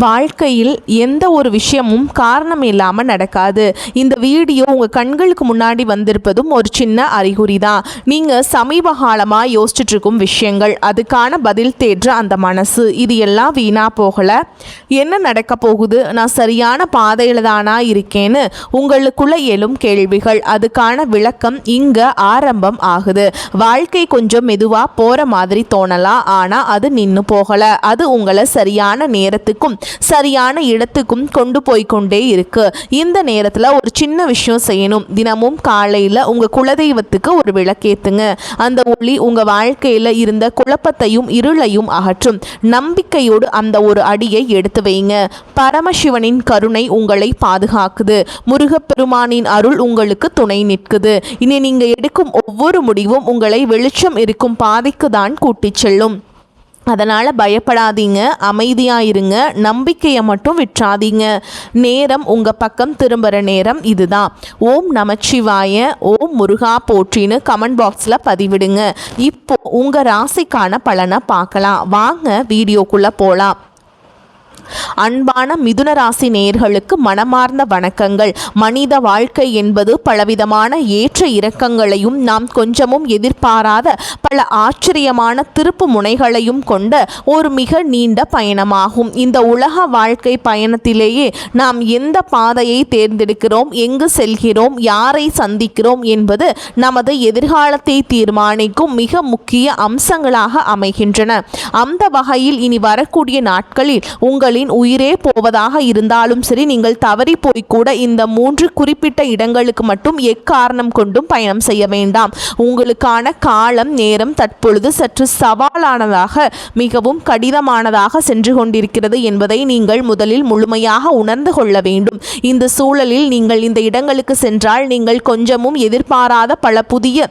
வாழ்க்கையில் எந்த ஒரு விஷயமும் காரணம் இல்லாமல் நடக்காது. இந்த வீடியோ உங்கள் கண்களுக்கு முன்னாடி வந்திருப்பதும் ஒரு சின்ன அறிகுறி தான். நீங்கள் சமீப காலமாக யோசிச்சுட்டு இருக்கும் விஷயங்கள், அதுக்கான பதில் தேடுற அந்த மனசு, இது எல்லாம் வீணாக போகலை. என்ன நடக்க போகுது, நான் சரியான பாதையில் தானா இருக்கேன்னு உங்களுக்குள்ள எழும் கேள்விகள், அதுக்கான விளக்கம் இங்கே ஆரம்பம் ஆகுது. வாழ்க்கை கொஞ்சம் மெதுவாக போகிற மாதிரி தோணலாம், ஆனால் அது நின்று போகலை. அது உங்களை சரியான நேரத்துக்கும் சரியான இடத்துக்கும் கொண்டு போய்கொண்டே இருக்கு. இந்த நேரத்தில் ஒரு சின்ன விஷயம் செய்யணும். தினமும் காலையில் உங்கள் குலதெய்வத்துக்கு ஒரு விளக்கேத்துங்க. அந்த ஒளி உங்கள் வாழ்க்கையில் இருந்த குழப்பத்தையும் இருளையும் அகற்றும். நம்பிக்கையோடு அந்த ஒரு அடியை எடுத்து வைங்க. பரமசிவனின் கருணை உங்களை பாதுகாக்குது. முருகப்பெருமானின் அருள் உங்களுக்கு துணை நிற்குது. இனி நீங்கள் எடுக்கும் ஒவ்வொரு முடிவும் உங்களை வெளிச்சம் இருக்கும் பாதைக்கு தான் கூட்டிச் செல்லும். அதனால் பயப்படாதீங்க, அமைதியாக இருங்க, நம்பிக்கையை மட்டும் விட்டுறாதீங்க. நேரம் உங்கள் பக்கம் திரும்புகிற நேரம் இதுதான். ஓம் நமச்சிவாய, ஓம் முருகா போற்றின்னு கமெண்ட் பாக்ஸில் பதிவிடுங்க. இப்போ உங்கள் ராசிக்கான பலனை பார்க்கலாம். வாங்க வீடியோக்குள்ளே போகலாம். அன்பான மிதுன ராசி நேயர்களுக்கு மனமார்ந்த வணக்கங்கள். மனித வாழ்க்கை என்பது பலவிதமான ஏற்ற இறக்கங்களையும் நாம் கொஞ்சமும் எதிர்பாராத பல ஆச்சரியமான திருப்பு முனைகளையும் கொண்ட ஒரு மிக நீண்ட பயணமாகும். இந்த உலக வாழ்க்கை பயணத்திலேயே நாம் எந்த பாதையை தேர்ந்தெடுக்கிறோம், எங்கு செல்கிறோம், யாரை சந்திக்கிறோம் என்பது நமது எதிர்காலத்தை தீர்மானிக்கும் மிக முக்கிய அம்சங்களாக அமைகின்றன. அந்த வகையில் இனி வரக்கூடிய நாட்களில் உங்களின் உயிரே போவதாக இருந்தாலும் சரி, நீங்கள் தவறி போய்கூட இந்த 3 குறிப்பிட்ட இடங்களுக்கு மட்டும் எக்காரணம் கொண்டும் பயணம் செய்ய வேண்டாம். உங்களுக்கான காலம் நேரம் தற்பொழுது சற்று சவாலானதாக, மிகவும் கடினமானதாக சென்று கொண்டிருக்கிறது என்பதை நீங்கள் முதலில் முழுமையாக உணர்ந்து கொள்ள வேண்டும். இந்த சூழலில் நீங்கள் இந்த இடங்களுக்கு சென்றால் நீங்கள் கொஞ்சமும் எதிர்பாராத பல புதிய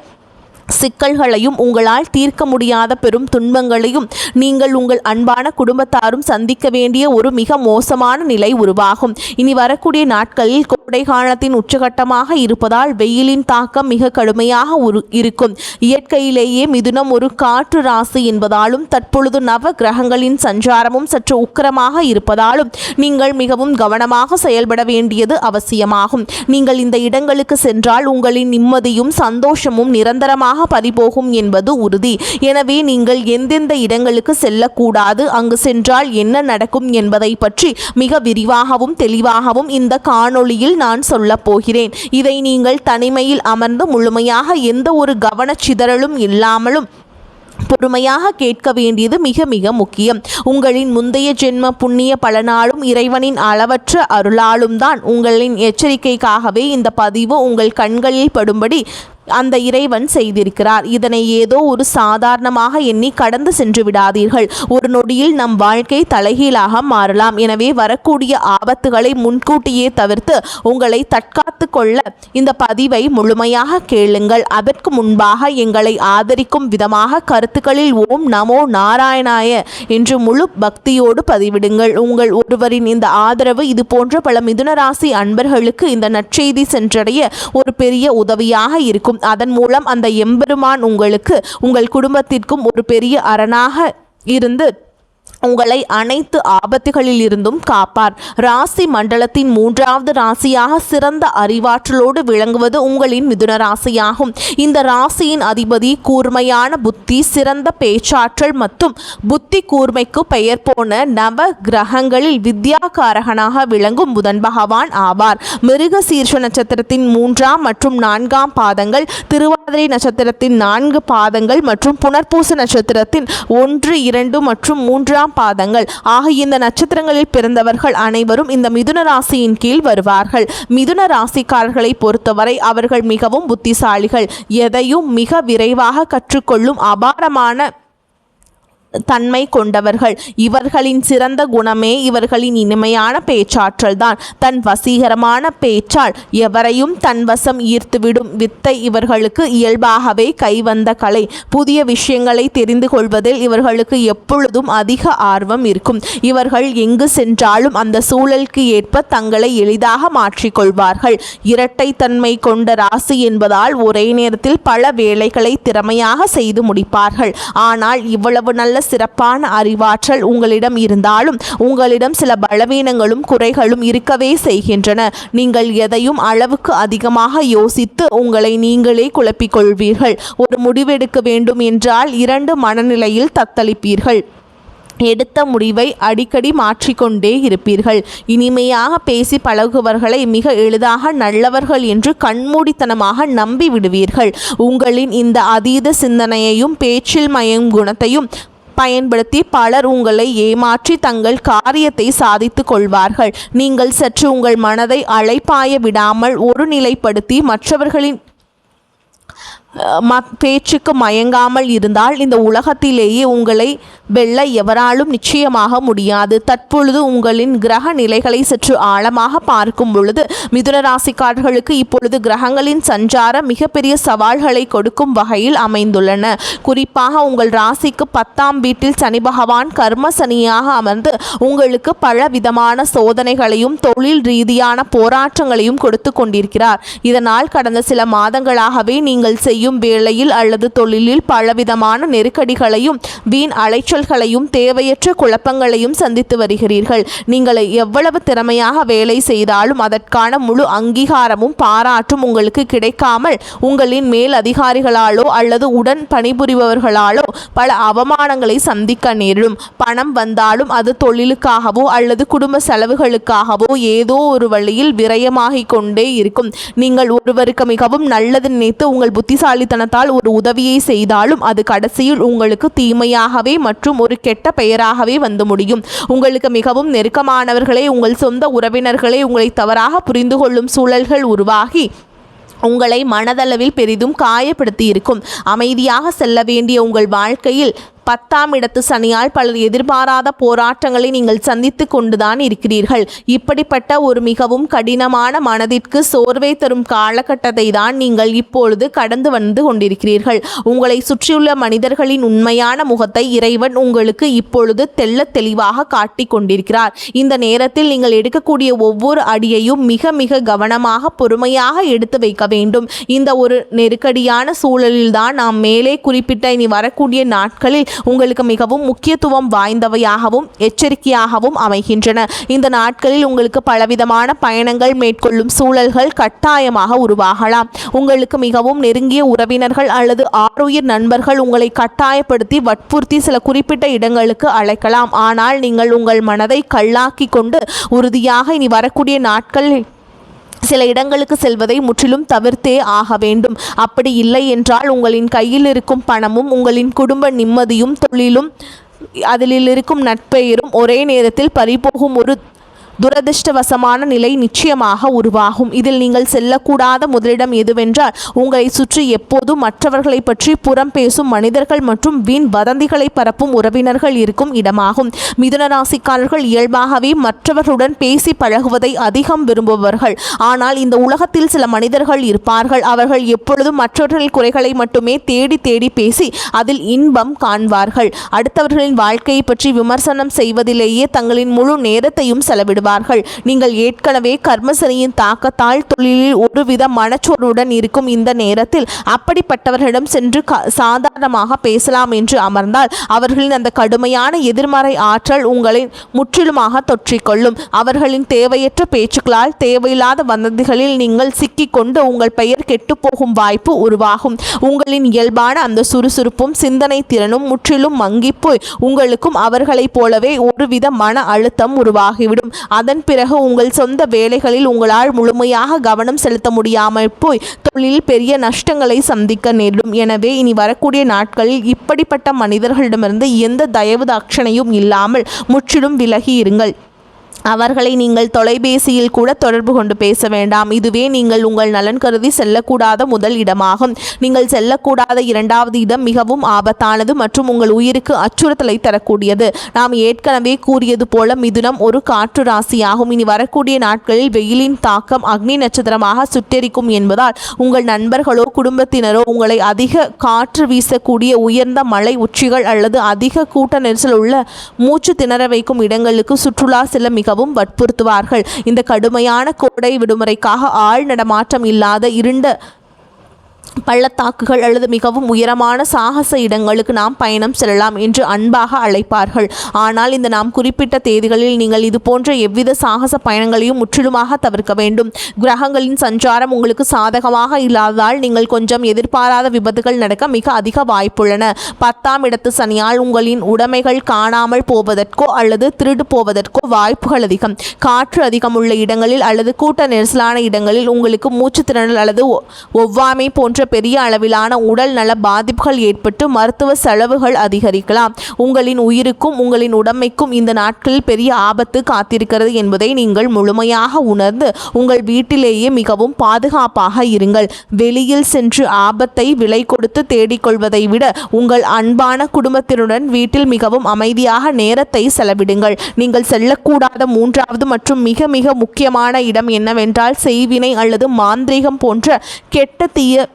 சிக்கல்களையும் உங்களால் தீர்க்க முடியாத பெரும் துன்பங்களையும் நீங்கள் உங்கள் அன்பான குடும்பத்தாரும் சந்திக்க வேண்டிய ஒரு மிக மோசமான நிலை உருவாகும். இனி வரக்கூடிய நாட்களில் கோடை காலத்தின் உச்சகட்டமாக இருப்பதால் வெயிலின் தாக்கம் மிக கடுமையாக இருக்கும். இயற்கையிலேயே மிதுனம் ஒரு காற்று ராசி என்பதாலும் தற்பொழுது நவ கிரகங்களின் சஞ்சாரமும் சற்று உக்கிரமாக இருப்பதாலும் நீங்கள் மிகவும் கவனமாக செயல்பட வேண்டியது அவசியமாகும். நீங்கள் இந்த இடங்களுக்கு சென்றால் உங்களின் நிம்மதியும் சந்தோஷமும் நிரந்தரமாக பறிபோகும் என்பது உறுதி. எனவே நீங்கள் எந்தெந்த இடங்களுக்கு செல்லக்கூடாது, அங்கு சென்றால் என்ன நடக்கும் என்பதை பற்றி மிக விரிவாகவும் தெளிவாகவும் இந்த காணொளியில் நான் சொல்லப் போகிறேன். இதை நீங்கள் தனிமையில் அமர்ந்து முழுமையாக எந்த ஒரு கவனச்சிதறலும் இல்லாமலும் பொறுமையாக கேட்க வேண்டியது மிக மிக முக்கியம். உங்களின் முந்தைய ஜென்ம புண்ணிய பலனாலும் இறைவனின் அளவற்ற அருளாலும் தான் உங்களின் எச்சரிக்கைக்காகவே இந்த பதிவு உங்கள் கண்களில் படும்படி அந்த இறைவன் செய்திருக்கிறார். இதனை ஏதோ ஒரு சாதாரணமாக எண்ணி கடந்து சென்று விடாதீர்கள். ஒரு நொடியில் நம் வாழ்க்கை தலைகீழாக மாறலாம். எனவே வரக்கூடிய ஆபத்துகளை முன்கூட்டியே தவிர்த்து உங்களை தற்காத்து கொள்ள இந்த பதிவை முழுமையாக கேளுங்கள். அதற்கு முன்பாக எங்களை ஆதரிக்கும் விதமாக கருத்துக்களில் ஓம் நமோ நாராயணாய என்று முழு பக்தியோடு பதிவிடுங்கள். உங்கள் ஒருவரின் இந்த ஆதரவு இது போன்ற பல மிதுன ராசி அன்பர்களுக்கு இந்த நற்செய்தி சென்றடைய ஒரு பெரிய உதவியாக இருக்கும். அதன் மூலம் அந்த எம்பெருமான் உங்களுக்கு, உங்கள் குடும்பத்திற்கும் ஒரு பெரிய அரணாக இருந்து உங்களை அனைத்து ஆபத்துகளில் இருந்தும் காப்பார். ராசி மண்டலத்தின் 3வது ராசியாக சிறந்த அறிவாற்றலோடு விளங்குவது உங்களின் மிதுன ராசியாகும். இந்த ராசியின் அதிபதி கூர்மையான புத்தி, சிறந்த பேச்சாற்றல் மற்றும் புத்தி கூர்மைக்கு பெயர் போன நவ கிரகங்களில் வித்யாகாரகனாக விளங்கும் புதன் பகவான் ஆவார். மிருகசீர்ஷ நட்சத்திரத்தின் 3ஆம் மற்றும் 4ஆம் பாதங்கள், திருவாதிரை நட்சத்திரத்தின் 4 பாதங்கள் மற்றும் புனர்பூச நட்சத்திரத்தின் 1, 2 மற்றும் 3ஆம் பாதங்கள் ஆகிய இந்த நட்சத்திரங்களில் பிறந்தவர்கள் அனைவரும் இந்த மிதுன ராசியின் கீழ் வருவார்கள். மிதுன ராசிக்காரர்களை பொறுத்தவரை அவர்கள் மிகவும் புத்திசாலிகள். எதையும் மிக விரைவாக கற்றுக்கொள்ளும் அபாரமான தன்மை கொண்டவர்கள். இவர்களின் சிறந்த குணமே இவர்களின் இனிமையான பேச்சாற்றல் தான். தன் வசீகரமான பேச்சால் எவரையும் தன் வசம் ஈர்த்துவிடும் வித்தை இவர்களுக்கு இயல்பாகவே கைவந்த கலை. புதிய விஷயங்களை தெரிந்து கொள்வதில் இவர்களுக்கு எப்பொழுதும் அதிக ஆர்வம் இருக்கும். இவர்கள் எங்கு சென்றாலும் அந்த சூழலுக்கு ஏற்ப தங்களை எளிதாக மாற்றிக்கொள்வார்கள். இரட்டை தன்மை கொண்ட ராசி என்பதால் ஒரே நேரத்தில் பல வேலைகளை திறமையாக செய்து முடிப்பார்கள். ஆனால் இவ்வளவு நல்ல சிறப்பான அறிவாற்றல் உங்களிடம் இருந்தாலும் உங்களிடம் சில பலவீனங்களும் குறைகளும் இருக்கவே செய்கின்றன. நீங்கள் எதையும் அளவுக்கு அதிகமாக யோசித்து உங்களை நீங்களே குழப்பிக் கொள்வீர்கள். ஒரு முடிவெடுக்க வேண்டும் என்றால் 2 மனநிலையில் தத்தளிப்பீர்கள். எடுத்த முடிவை அடிக்கடி மாற்றிக்கொண்டே இருப்பீர்கள். இனிமையாக பேசி பழகுவர்களை மிக எளிதாக நல்லவர்கள் என்று கண்மூடித்தனமாக நம்பி விடுவீர்கள். உங்களின் இந்த அதீத சிந்தனையையும் பேச்சில் மயம் குணத்தையும் பயன்படுத்தி பலர் உங்களை ஏமாற்றி தங்கள் காரியத்தை சாதித்து கொள்வார்கள். நீங்கள் சற்று உங்கள் மனதை அலைப்பாய விடாமல் ஒருநிலைப்படுத்தி மற்றவர்களின் பேச்சுக்கு மயங்காமல் இருந்தால் இந்த உலகத்திலேயே உங்களை வெல்ல எவராலும் நிச்சயமாக முடியாது. தற்பொழுது உங்களின் கிரக நிலைகளை சற்று ஆழமாக பார்க்கும் பொழுது மிதுன ராசிக்காரர்களுக்கு இப்பொழுது கிரகங்களின் சஞ்சாரம் மிகப்பெரிய சவால்களை கொடுக்கும் வகையில் அமைந்துள்ளன. குறிப்பாக உங்கள் ராசிக்கு 10ஆம் வீட்டில் சனி பகவான் கர்ம சனியாக அமர்ந்து உங்களுக்கு பல விதமான சோதனைகளையும் தொழில் ரீதியான போராட்டங்களையும் கொடுத்து கொண்டிருக்கிறார். இதனால் கடந்த சில மாதங்களாகவே நீங்கள் செய்யும் வேளையில் அல்லது தொழிலில் பலவிதமான நெருக்கடிகளையும் வீண் அலைச்சல்களையும் தேவையற்ற குழப்பங்களையும் சந்தித்து வருகிறீர்கள். நீங்கள் எவ்வளவு திறமையாக வேலை செய்தாலும் அதற்கான முழு அங்கீகாரமும் பாராட்டும் உங்களுக்கு கிடைக்காமல் உங்களின் மேல் அதிகாரிகளாலோ அல்லது உடன் பணிபுரிபவர்களாலோ பல அவமானங்களை சந்திக்க நேரிடும். பணம் வந்தாலும் அது தொழிலுக்காகவோ அல்லது குடும்ப செலவுகளுக்காகவோ ஏதோ ஒரு வழியில் விரயமாகிக் கொண்டே இருக்கும். நீங்கள் ஒருவருக்கு மிகவும் நல்லது நினைத்து உங்கள் புத்திசாலித்தனத்தால் ஒரு உதவியை செய்தாலும் அது கடைசியில் உங்களுக்கு தீமையாகவே மற்றும் ஒரு கெட்ட பெயராகவே வந்து முடியும். உங்களுக்கு மிகவும் நெருக்கமானவர்களே உங்கள் சொந்த உறவினர்களே உங்களை தவறாக புரிந்து கொள்ளும் சூழல்கள் உருவாகி உங்களை மனதளவில் பெரிதும் காயப்படுத்தி இருக்கும். அமைதியாக செல்ல வேண்டிய உங்கள் வாழ்க்கையில் 10ஆம் இடத்து சனியால் பலர் எதிர்பாராத போராட்டங்களை நீங்கள் சந்தித்து கொண்டுதான் இருக்கிறீர்கள். இப்படிப்பட்ட ஒரு மிகவும் கடினமான மனதிற்கு சோர்வை தரும் காலகட்டத்தை தான் நீங்கள் இப்பொழுது கடந்து வந்து கொண்டிருக்கிறீர்கள். உங்களை சுற்றியுள்ள மனிதர்களின் உண்மையான முகத்தை இறைவன் உங்களுக்கு இப்பொழுது தெள்ள தெளிவாக காட்டி கொண்டிருக்கிறார். இந்த நேரத்தில் நீங்கள் எடுக்கக்கூடிய ஒவ்வொரு அடியையும் மிக மிக கவனமாக பொறுமையாக எடுத்து வைக்க வேண்டும். இந்த ஒரு நெருக்கடியான சூழலில்தான் நாம் மேலே குறிப்பிட்ட இனி வரக்கூடிய நாட்களில் உங்களுக்கு மிகவும் முக்கியத்துவம் வாய்ந்தவையாகவும் எச்சரிக்கையாகவும் அமைகின்றன. இந்த நாட்களில் உங்களுக்கு பலவிதமான பயணங்கள் மேற்கொள்ளும் சூழல்கள் கட்டாயமாக உருவாகலாம். உங்களுக்கு மிகவும் நெருங்கிய உறவினர்கள் அல்லது ஆருயிர் நண்பர்கள் உங்களை கட்டாயப்படுத்தி வற்புறுத்தி சில குறிப்பிட்ட இடங்களுக்கு அழைக்கலாம். ஆனால் நீங்கள் உங்கள் மனதை கல்லாக்கி கொண்டு உறுதியாக இனி வரக்கூடிய நாட்களில் சில இடங்களுக்கு செல்வதை முற்றிலும் தவிர்த்தே ஆக வேண்டும். அப்படி இல்லை என்றால் உங்களின் கையில் இருக்கும் பணமும் உங்களின் குடும்ப நிம்மதியும் தொழிலும் அதில் இருக்கும் நட்பெயரும் ஒரே நேரத்தில் பறிபோகும் ஒரு துரதிருஷ்டவசமான நிலை நிச்சயமாக உருவாகும். இதில் நீங்கள் செல்லக்கூடாத முதலிடம் எதுவென்றால் உங்களை சுற்றி எப்போதும் மற்றவர்களை பற்றி புறம் பேசும் மனிதர்கள் மற்றும் வீண் வதந்திகளை பரப்பும் உறவினர்கள் இருக்கும் இடமாகும். மிதுன ராசிக்காரர்கள் இயல்பாகவே மற்றவர்களுடன் பேசி பழகுவதை அதிகம் விரும்புபவர்கள். ஆனால் இந்த உலகத்தில் சில மனிதர்கள் இருப்பார்கள். அவர்கள் எப்பொழுதும் மற்றவர்களின் குறைகளை மட்டுமே தேடி தேடி பேசி அதில் இன்பம் காண்பார்கள். அடுத்தவர்களின் வாழ்க்கையை பற்றி விமர்சனம் செய்வதிலேயே தங்களின் முழு நேரத்தையும் செலவிடுவார்கள். நீங்கள் ஏற்கனவே கர்மசனியின் தாக்கத்தால் தொழிலில் ஒருவித மனச்சோர்வுடன் இருக்கும் இந்த நேரத்தில் அப்படிப்பட்டவர்களிடம் சென்று சாதாரணமாக பேசலாம் என்று அமர்ந்தால் அவர்களின் அந்த கடுமையான எதிர்மறை ஆற்றல் உங்களை முற்றிலுமாக தொற்றிக்கொள்ளும். அவர்களின் தேவையற்ற பேச்சுக்களால் தேவையில்லாத வதந்திகளில் நீங்கள் சிக்கிக்கொண்டு உங்கள் பெயர் கெட்டுப்போகும் வாய்ப்பு உருவாகும். உங்களின் இயல்பான அந்த சுறுசுறுப்பும் சிந்தனை திறனும் முற்றிலும் மங்கிப்போய் உங்களுக்கும் அவர்களைப் போலவே ஒருவித மன அழுத்தம் உருவாகிவிடும். அதன் பிறகு உங்கள் சொந்த வேலைகளில் உங்களால் முழுமையாக கவனம் செலுத்த முடியாமல் போய் தொழிலில் பெரிய நஷ்டங்களை சந்திக்க நேரிடும். எனவே இனி வரக்கூடிய நாட்களில் இப்படிப்பட்ட மனிதர்களிடமிருந்து எந்த தயவு தாட்சணையும் இல்லாமல் முற்றிலும் விலகி இருங்கள். அவர்களை நீங்கள் தொலைபேசியில் கூட தொடர்பு கொண்டு பேச வேண்டாம். இதுவே நீங்கள் உங்கள் நலன் கருதி செல்லக்கூடாத முதல் இடமாகும். நீங்கள் செல்லக்கூடாத 2வது இடம் மிகவும் ஆபத்தானது மற்றும் உங்கள் உயிருக்கு அச்சுறுத்தலை தரக்கூடியது. நாம் ஏற்கனவே கூறியது போல மிதுனம் ஒரு காற்று ராசியாகும். இனி வரக்கூடிய நாட்களில் வெயிலின் தாக்கம் அக்னி நட்சத்திரமாக சுட்டெரிக்கும் என்பதால் உங்கள் நண்பர்களோ குடும்பத்தினரோ உங்களை அதிக காற்று வீசக்கூடிய உயர்ந்த மலை உச்சிகள் அல்லது அதிக கூட்ட நெரிசல் உள்ள மூச்சு திணற வைக்கும் இடங்களுக்கு சுற்றுலா செல்ல மிகவும் வற்புறுத்துவார்கள். இந்த கடுமையான கோடை விடுமுறைக்காக ஆள் நடமாட்டம் இல்லாத இருண்ட பள்ளத்தாக்குகள் அல்லது மிகவும் உயரமான சாகச இடங்களுக்கு நாம் பயணம் செல்லலாம் என்று அன்பாக அழைப்பார்கள். ஆனால் இந்த நாம் குறிப்பிட்ட தேதிகளில் நீங்கள் இது போன்ற எவ்வித சாகச பயணங்களையும் முற்றிலுமாக தவிர்க்க வேண்டும். கிரகங்களின் சஞ்சாரம் உங்களுக்கு சாதகமாக இல்லாததால் நீங்கள் கொஞ்சம் எதிர்பாராத விபத்துகள் நடக்க மிக அதிக வாய்ப்புள்ளன. 10ஆம் இடத்து சனியால் உங்களின் உடைமைகள் காணாமல் போவதற்கோ அல்லது திருடு போவதற்கோ வாய்ப்புகள் அதிகம். காற்று அதிகம் உள்ள இடங்களில் அல்லது கூட்ட நெரிசலான இடங்களில் உங்களுக்கு மூச்சு திணறல் அல்லது ஒவ்வாமை போன்ற பெரிய அளவிலான உடல் நல பாதிப்புகள் ஏற்பட்டு மருத்துவ செலவுகள் அதிகரிக்கலாம். உங்களின் உயிருக்கும் உங்களின் உடமைக்கும் இந்த நாட்களில் பெரிய ஆபத்து காத்திருக்கிறது என்பதை நீங்கள் முழுமையாக உணர்ந்து உங்கள் வீட்டிலேயே மிகவும் பாதுகாப்பாக இருங்கள். வெளியில் சென்று ஆபத்தை விலை கொடுத்து தேடிக்கொள்வதை விட உங்கள் அன்பான குடும்பத்தினுடன் வீட்டில் மிகவும் அமைதியாக நேரத்தை செலவிடுங்கள். நீங்கள் செல்லக்கூடாத 3வது மற்றும் மிக மிக முக்கியமான இடம் என்னவென்றால் செய்வினை அல்லது மாந்திரீகம் போன்ற கெட்ட தீய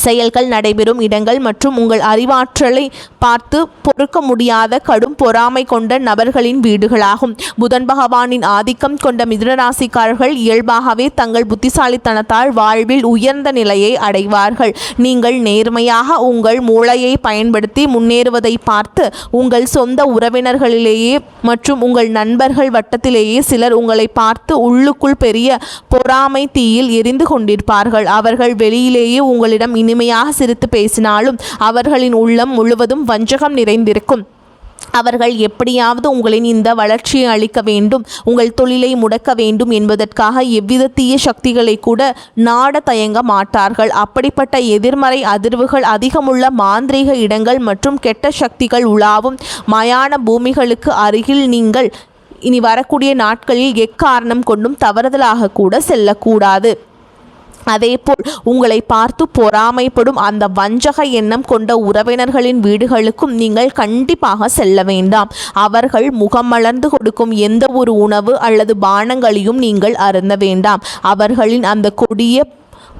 செயல்கள் நடைபெறும் இடங்கள் மற்றும் உங்கள் அறிவாற்றலை பார்த்து பொறுக்க முடியாத கடும் பொறாமை கொண்ட நபர்களின் வீடுகளாகும். புதன் பகவானின் ஆதிக்கம் கொண்ட மிதுனராசிக்காரர்கள் இயல்பாகவே தங்கள் புத்திசாலித்தனத்தால் வாழ்வில் உயர்ந்த நிலையை அடைவார்கள். நீங்கள் நேர்மையாக உங்கள் மூளையை பயன்படுத்தி முன்னேறுவதை பார்த்து உங்கள் சொந்த உறவினர்களிலேயே மற்றும் உங்கள் நண்பர்கள் வட்டத்திலேயே சிலர் உங்களை பார்த்து உள்ளுக்குள் பெரிய பொறாமை தீயில் எரிந்து கொண்டிருப்பார்கள். அவர்கள் வெளியிலேயே உங்களிடம் இனிமையாக சிரித்து பேசினாலும் அவர்களின் உள்ளம் முழுவதும் வஞ்சகம் நிறைந்திருக்கும். அவர்கள் எப்படியாவது உங்களின் இந்த வளர்ச்சியை அளிக்க வேண்டும், உங்கள் தொழிலை முடக்க வேண்டும் என்பதற்காக எவ்வித தீய சக்திகளை கூட நாட தயங்க மாட்டார்கள். அப்படிப்பட்ட எதிர்மறை அதிர்வுகள் அதிகமுள்ள மாந்திரீக இடங்கள் மற்றும் கெட்ட சக்திகள் உலாவும் மயான பூமிகளுக்கு அருகில் நீங்கள் இனி வரக்கூடிய நாட்களில் எக்காரணம் கொண்டும் தவறுதலாக கூட செல்லக்கூடாது. அதேபோல் உங்களை பார்த்து பொறாமைப்படும் அந்த வஞ்சக எண்ணம் கொண்ட உறவினர்களின் வீடுகளுக்கும் நீங்கள் கண்டிப்பாக செல்ல வேண்டாம். அவர்கள் முகமலர்ந்து கொடுக்கும் எந்த ஒரு உணவு அல்லது பானங்களையும் நீங்கள் அருந்த வேண்டாம். அவர்களின் அந்த கொடிய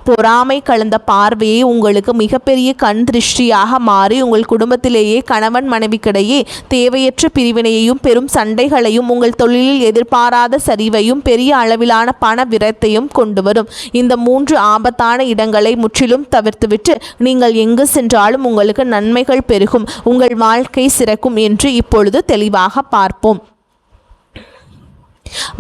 பொறாமை கலந்த பார்வையை உங்களுக்கு மிகப்பெரிய கண் திருஷ்டியாக மாறி உங்கள் குடும்பத்திலேயே கணவன் மனைவிக்கிடையே தேவையற்ற பிரிவினையையும் பெரும் சண்டைகளையும் உங்கள் தொழிலில் எதிர்பாராத சரிவையும் பெரிய அளவிலான பண விரயத்தையும் கொண்டு வரும். இந்த 3 ஆபத்தான இடங்களை முற்றிலும் தவிர்த்துவிட்டு நீங்கள் எங்கு சென்றாலும் உங்களுக்கு நன்மைகள் பெருகும், உங்கள் வாழ்க்கை சிறக்கும் என்று இப்பொழுது தெளிவாக பார்ப்போம்.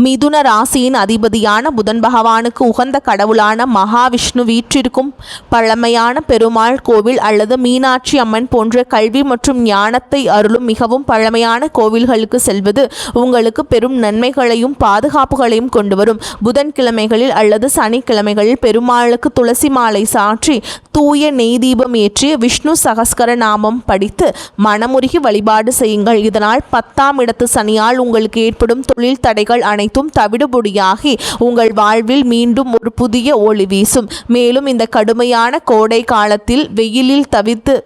மிதுன ராசியின் அதிபதியான புதன் பகவானுக்கு உகந்த கடவுளான மகாவிஷ்ணு வீற்றிருக்கும் பழமையான பெருமாள் கோவில் அல்லது மீனாட்சி அம்மன் போன்ற கல்வி மற்றும் ஞானத்தை அருளும் மிகவும் பழமையான கோவில்களுக்கு செல்வது உங்களுக்கு பெரும் நன்மைகளையும் பாதுகாப்புகளையும் கொண்டு வரும். புதன்கிழமைகளில் அல்லது சனிக்கிழமைகளில் பெருமாளுக்கு துளசி மாலை சாற்றி தூய நெய் தீபம் ஏற்றி விஷ்ணு சகஸ்கர நாமம் படித்து மனமுருகி வழிபாடு செய்யுங்கள். இதனால் 10ஆம் இடத்து சனியால் உங்களுக்கு ஏற்படும் தொழில் தடைகள் அனைத்தும் தவிடுபொடியாகி உங்கள் வாழ்வில் மீண்டும் ஒரு புதிய ஒளி வீசும். மேலும் இந்த கடுமையான கோடை காலத்தில் வெயிலில் தவித்து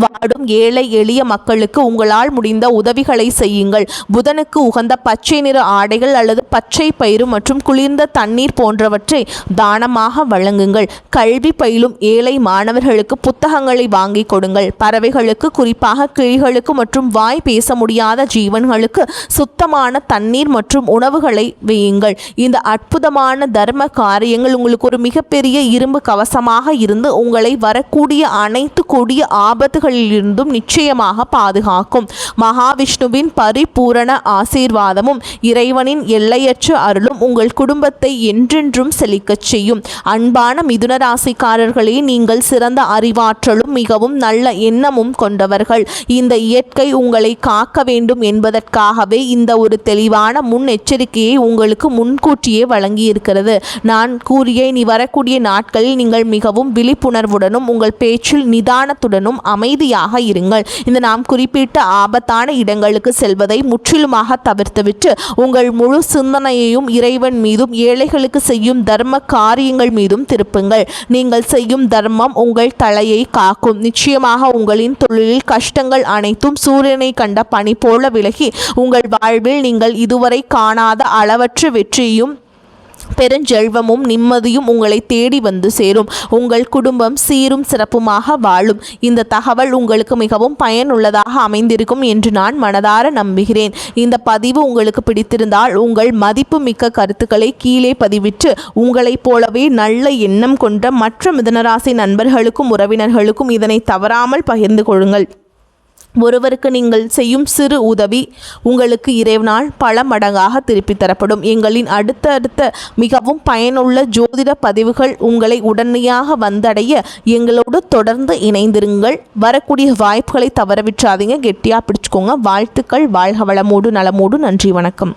வாடும் ஏழை எளிய மக்களுக்கு உங்களால் முடிந்த உதவிகளை செய்யுங்கள். புதனுக்கு உகந்த பச்சை நிற ஆடைகள் அல்லது பச்சை பயிறு மற்றும் குளிர்ந்த தண்ணீர் போன்றவற்றை தானமாக வழங்குங்கள். கல்வி பயிலும் ஏழை மாணவர்களுக்கு புத்தகங்களை வாங்கி கொடுங்கள். பறவைகளுக்கு, குறிப்பாக கிளிகளுக்கு மற்றும் வாய் பேச முடியாத ஜீவன்களுக்கு சுத்தமான தண்ணீர் மற்றும் உணவுகளை வையுங்கள். இந்த அற்புதமான தர்ம காரியங்கள் உங்களுக்கு ஒரு மிகப்பெரிய இரும்பு கவசமாக இருந்து உங்களை வரக்கூடிய அனைத்து கொடிய ஆபத்துகளிலிருந்தும் நிச்சயமாக பாதுகாக்கும். மகாவிஷ்ணுவின் பரிபூரண ஆசீர்வாதமும் இறைவனின் எல்லையற்ற அருளும் உங்கள் குடும்பத்தை என்றென்றும் செழிக்கச் செய்யும். அன்பான மிதுன ராசிக்காரர்களே, நீங்கள் சிறந்த அறிவாற்றலும் மிகவும் நல்ல எண்ணமும் கொண்டவர்கள். இந்த இயற்கை உங்களை காக்க வேண்டும் என்பதற்காகவே இந்த ஒரு தெளிவான முன்னெச்சரிக்கையை உங்களுக்கு முன்கூட்டியே வழங்கியிருக்கிறது. நான் கூறிய இனி வரக்கூடிய நாட்களில் நீங்கள் மிகவும் விழிப்புணர்வுடனும் உங்கள் பேச்சில் நிதானத்துடனும் அமைதியாக இருங்கள். இந்த நாம் குறிப்பிட்ட ஆபத்தான இடங்களுக்கு செல்வதை முற்றிலுமாக தவிர்த்துவிட்டு உங்கள் முழு சிந்தனையையும் இறைவன் மீதும் ஏழைகளுக்கு செய்யும் தர்ம காரியங்கள் மீதும் திருப்புங்கள். நீங்கள் செய்யும் தர்மம் உங்கள் தலையை காக்கும். நிச்சயமாக உங்களின் தொழிலில் கஷ்டங்கள் அனைத்தும் சூரியனை கண்ட பனி போல விலகி உங்கள் வாழ்வில் நீங்கள் இதுவரை காணாத அளவற்ற வெற்றியும் பெருஞ்செல்வமும் நிம்மதியும் உங்களை தேடி வந்து சேரும். உங்கள் குடும்பம் சீரும் சிறப்புமாக வாழும். இந்த தகவல் உங்களுக்கு மிகவும் பயனுள்ளதாக அமைந்திருக்கும் என்று நான் மனதார நம்புகிறேன். இந்த பதிவு உங்களுக்கு பிடித்திருந்தால் உங்கள் மதிப்புமிக்க கருத்துக்களை கீழே பதிவிட்டு உங்களைப் போலவே நல்ல எண்ணம் கொண்ட மற்ற மிதுனராசி நண்பர்களுக்கும் உறவினர்களுக்கும் இதனை தவறாமல் பகிர்ந்து கொள்ளுங்கள். ஒருவருக்கு நீங்கள் செய்யும் சிறு உதவி உங்களுக்கு இறைவனால் பல மடங்காக திருப்பி தரப்படும். எங்களின் அடுத்தடுத்த மிகவும் பயனுள்ள ஜோதிட பதிவுகள் உங்களை உடனடியாக வந்தடைய எங்களோடு தொடர்ந்து இணைந்திருங்கள். வரக்கூடிய வாய்ப்புகளை தவறவிட்டாதீங்க. கெட்டியாக பிடிச்சுக்கோங்க. வாழ்த்துக்கள். வாழ்க வளமோடு நலமோடு. நன்றி, வணக்கம்.